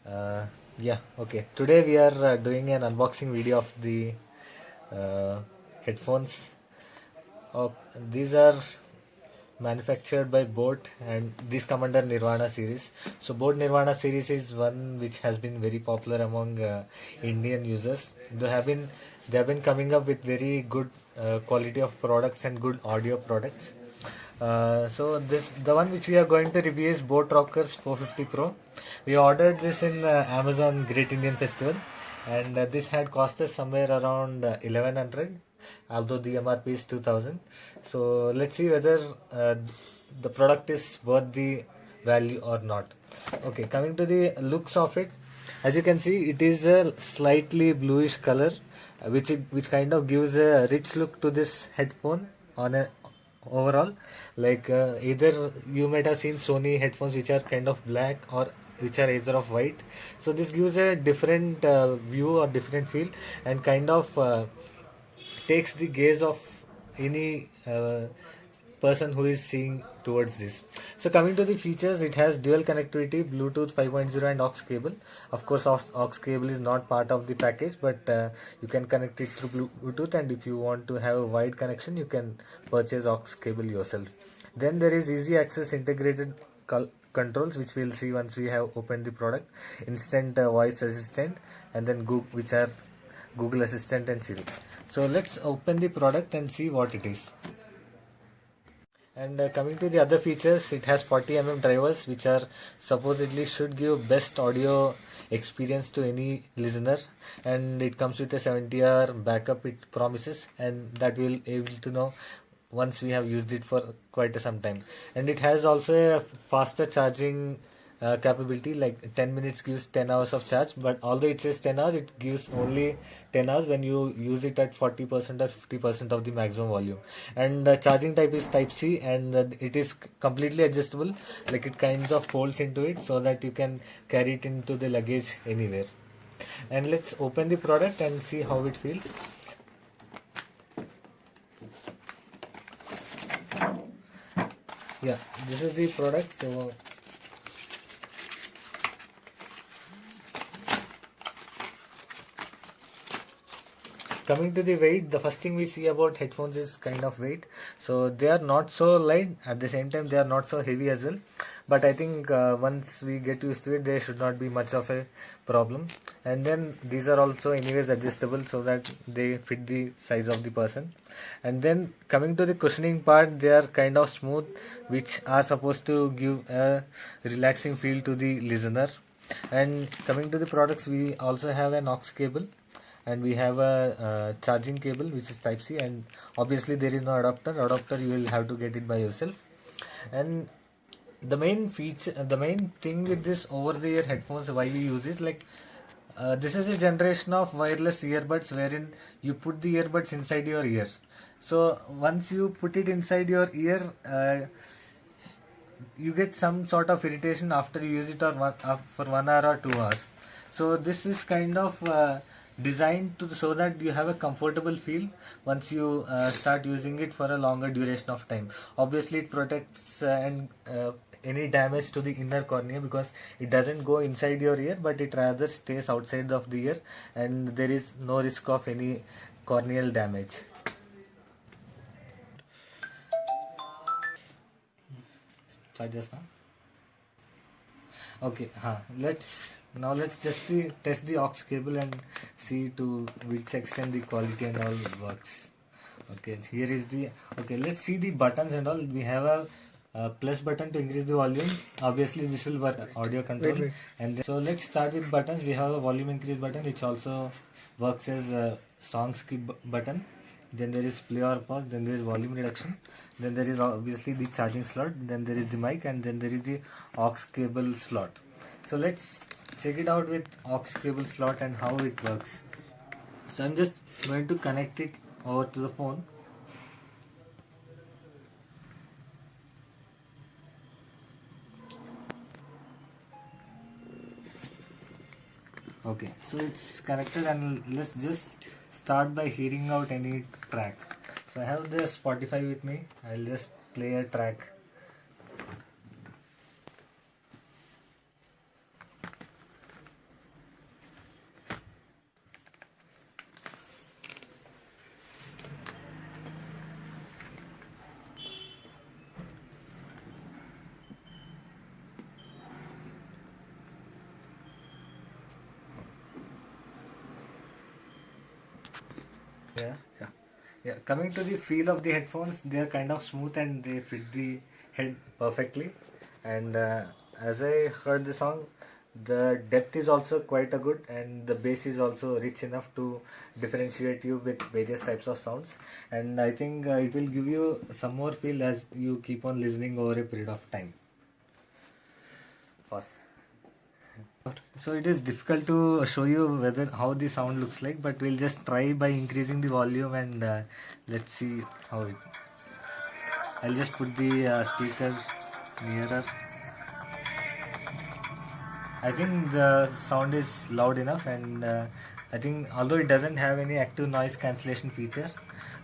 Uh, yeah, okay. Today we are doing an unboxing video of the uh, headphones. Oh, these are manufactured by Boat and these come under Nirvana series. So Boat Nirvana series is one which has been very popular among Indian users. They have been coming up with very good quality of products and good audio products. So this the one which we are going to review is Boat Rockers 450 Pro. We ordered this in Amazon Great Indian Festival, and this had cost us somewhere around 1100, although the MRP is 2000. So let's see whether the product is worth the value or not. Okay, coming to the looks of it, as you can see, it is a slightly bluish color, which kind of gives a rich look to this headphone on a overall. Like either you might have seen Sony headphones which are kind of black or which are either of white. So this gives a different view or different feel and kind of takes the gaze of any person who is seeing towards this. So coming to the features, it has dual connectivity, Bluetooth 5.0 and aux cable. Of course, aux cable is not part of the package, but you can connect it through Bluetooth, and if you want to have a wide connection, you can purchase aux cable yourself. Then there is easy access integrated controls, which we'll see once we have opened the product, instant voice assistant, and then which are Google Assistant and Siri. So let's open the product and see what it is. And coming to the other features, it has 40 drivers, which are supposedly should give best audio experience to any listener. And it comes with a 70-hour backup, it promises, and that we'll able to know once we have used it for quite some time. And it has also a faster charging capability, like 10 minutes gives 10 hours of charge, but although it says 10 hours, it gives only 10 hours when you use it at 40% or 50% of the maximum volume. And the charging type is type C, and it is completely adjustable, like it kinds of folds into it so that you can carry it into the luggage anywhere. And let's open the product and see how it feels. Yeah, this is the product. So coming to the weight, the first thing we see about headphones is kind of weight. So they are not so light, at the same time they are not so heavy as well, but I think once we get used to it, there should not be much of a problem. And then these are also anyways adjustable so that they fit the size of the person. And then coming to the cushioning part, they are kind of smooth, which are supposed to give a relaxing feel to the listener. And coming to the products, we also have an aux cable, and we have a charging cable which is type C, and obviously there is no adapter, you will have to get it by yourself. And the main thing with this over the ear headphones, why we use is like this is a generation of wireless earbuds wherein you put the earbuds inside your ear. So once you put it inside your ear, you get some sort of irritation after you use it for 1 hour or 2 hours. So this is kind of designed so that you have a comfortable feel once you start using it for a longer duration of time. Obviously it protects and any damage to the inner cornea, because it doesn't go inside your ear but it rather stays outside of the ear, and there is no risk of any corneal damage. Start just now. Okay, let's just test the aux cable and see to which extent the quality and all works. Okay, here is the let's see the buttons and all. We have a plus button to increase the volume. Obviously this will work audio control. Wait. And then, so let's start with buttons. We have a volume increase button which also works as a song skip button. Then there is play or pause, then there is volume reduction, then there is obviously the charging slot, then there is the mic, and then there is the aux cable slot. So let's check it out with aux cable slot and how it works. So I'm just going to connect it over to the phone. Okay, so it's connected, and let's just start by hearing out any track. So I have the Spotify with me. I'll just play a track. Yeah, yeah, yeah. Coming to the feel of the headphones, they are kind of smooth and they fit the head perfectly. And as I heard the song, the depth is also quite a good, and the bass is also rich enough to differentiate you with various types of sounds. And I think it will give you some more feel as you keep on listening over a period of time. Pause. So it is difficult to show you whether how the sound looks like, but we'll just try by increasing the volume and let's see how it. I'll just put the speaker nearer. I think the sound is loud enough, and I think although it doesn't have any active noise cancellation feature,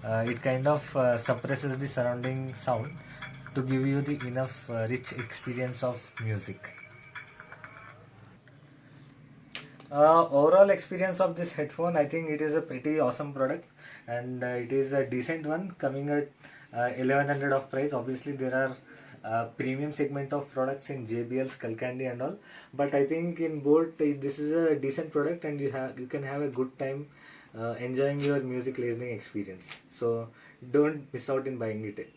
it kind of suppresses the surrounding sound to give you the enough rich experience of music. Overall experience of this headphone, I think it is a pretty awesome product, and it is a decent one coming at 1100 of price. Obviously, there are premium segment of products in JBL, Skullcandy and all, but I think in both this is a decent product, and you can have a good time enjoying your music listening experience. So don't miss out in buying it.